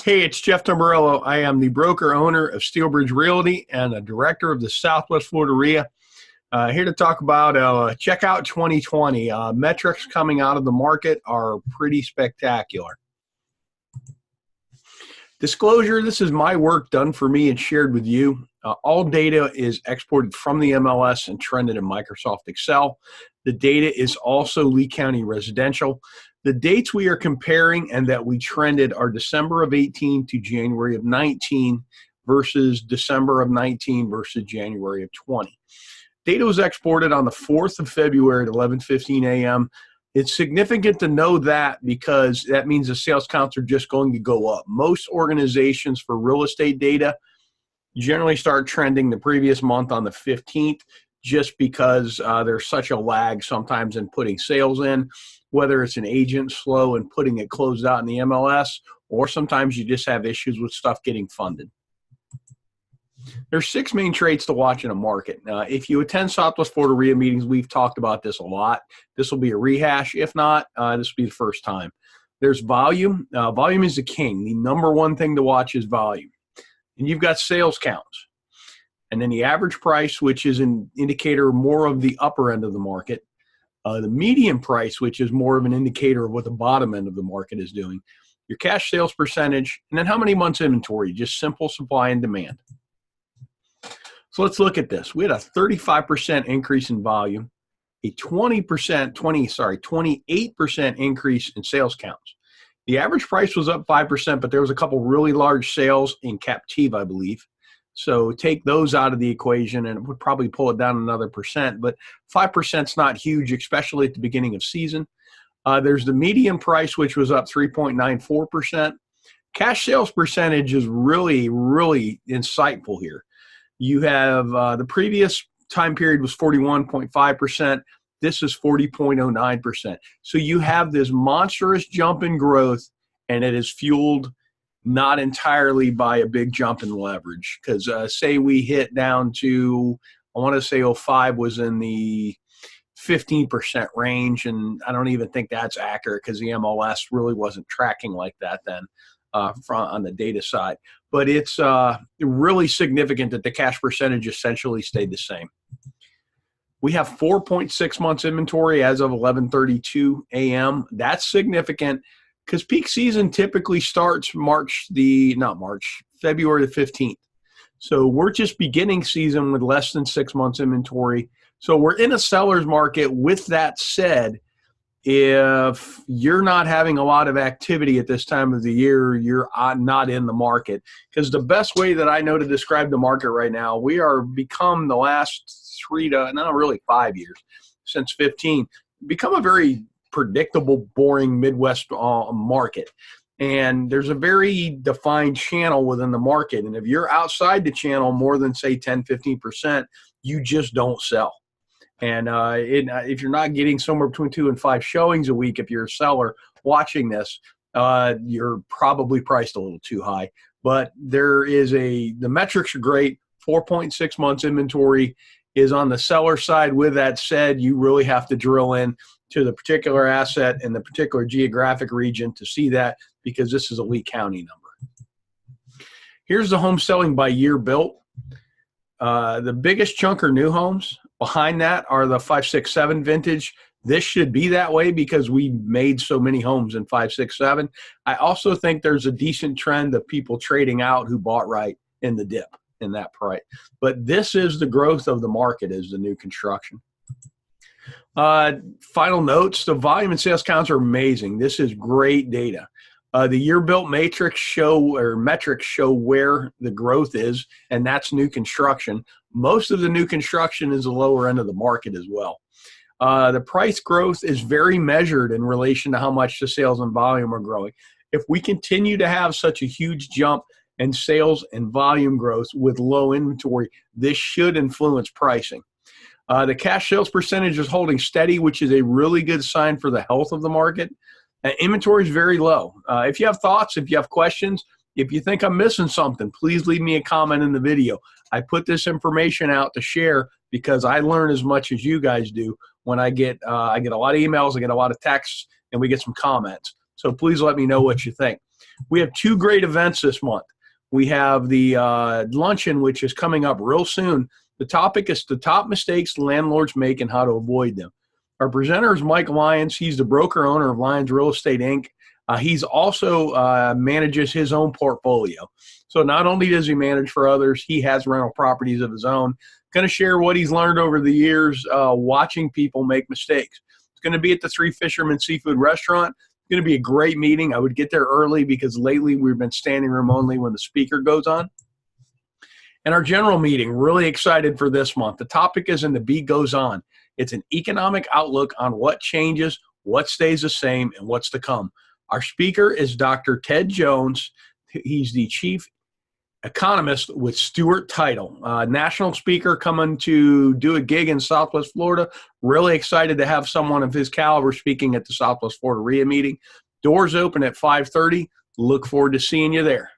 Hey, it's Jeff Tamburello. I am the broker owner of Steelbridge Realty and a director of the Southwest Florida REIA. Here to talk about checkout 2020. Metrics coming out of the market are pretty spectacular. Disclosure, this is my work done for me and shared with you. All data is exported from the MLS and trended in Microsoft Excel. The data is also Lee County residential. The dates we are comparing and that we trended are December of 18 to January of 19 versus December of 19 versus January of 20. Data was exported on the 4th of February at 11:15 a.m. It's significant to know that because that means the sales counts are just going to go up. Most organizations for real estate data generally start trending the previous month on the 15th just because there's such a lag sometimes in putting sales in, whether it's an agent slow and putting it closed out in the MLS, or sometimes you just have issues with stuff getting funded. There's 6 main traits to watch in a market. If you attend Southwest Florida REIA meetings, we've talked about this a lot. This will be a rehash. If not, this will be the first time. There's volume. Volume is the king. The number one thing to watch is volume. And you've got sales counts. And then the average price, which is an indicator more of the upper end of the market. The median price, which is more of an indicator of what the bottom end of the market is doing. Your cash sales percentage, and then how many months inventory, just simple supply and demand. So let's look at this. We had a 35% increase in volume, a 28% increase in sales counts. The average price was up 5%, but there was a couple really large sales in Captiva, I believe. So take those out of the equation and it would probably pull it down another percent, but 5% is not huge, especially at the beginning of season. There's the median price, which was up 3.94%. Cash sales percentage is really, really insightful here. You have the previous time period was 41.5%. This is 40.09%. So you have this monstrous jump in growth, and it is fueled not entirely by a big jump in leverage. Because say we hit down to, I want to say 05 was in the 15% range, and I don't even think that's accurate because the MLS really wasn't tracking like that then on the data side. But it's really significant that the cash percentage essentially stayed the same. We have 4.6 months inventory as of 11:32 a.m. That's significant because peak season typically starts February the 15th. So we're just beginning season with less than 6 months inventory. So we're in a seller's market. With that said, if you're not having a lot of activity at this time of the year, you're not in the market. Because the best way that I know to describe the market right now, we are become the last 5 years, since 15, become a very predictable, boring Midwest market. And there's a very defined channel within the market. And if you're outside the channel more than, say, 10, 15%, you just don't sell. And if you're not getting somewhere between 2 and 5 showings a week, if you're a seller watching this, you're probably priced a little too high. But the metrics are great. 4.6 months inventory is on the seller side. With that said, you really have to drill in to the particular asset and the particular geographic region to see that, because this is a Lee County number. Here's the home selling by year built. The biggest chunk are new homes. Behind that are the 5, 6, 7 vintage. This should be that way because we made so many homes in 5, 6, 7. I also think there's a decent trend of people trading out who bought right in the dip in that price. But this is the growth of the market, is the new construction. Final notes, the volume and sales counts are amazing. This is great data. The year built metrics show where the growth is, and that's new construction. Most of the new construction is the lower end of the market as well. The price growth is very measured in relation to how much the sales and volume are growing. If we continue to have such a huge jump in sales and volume growth with low inventory, this should influence pricing. The cash sales percentage is holding steady, which is a really good sign for the health of the market. Inventory is very low. If you have thoughts, if you have questions, if you think I'm missing something, please leave me a comment in the video. I put this information out to share because I learn as much as you guys do when I get a lot of emails, I get a lot of texts, and we get some comments. So please let me know what you think. We have two great events this month. We have the luncheon, which is coming up real soon. The topic is the top mistakes landlords make and how to avoid them. Our presenter is Mike Lyons. He's the broker owner of Lyons Real Estate, Inc. He's also manages his own portfolio. So not only does he manage for others, he has rental properties of his own. Going to share what he's learned over the years watching people make mistakes. It's going to be at the Three Fishermen Seafood Restaurant. It's going to be a great meeting. I would get there early because lately we've been standing room only when the speaker goes on. And our general meeting, really excited for this month. The topic is "And the Beat Goes On." It's an economic outlook on what changes, what stays the same, and what's to come. Our speaker is Dr. Ted Jones. He's the chief economist with Stewart Title, national speaker coming to do a gig in Southwest Florida. Really excited to have someone of his caliber speaking at the Southwest Florida REIA meeting. Doors open at 5:30. Look forward to seeing you there.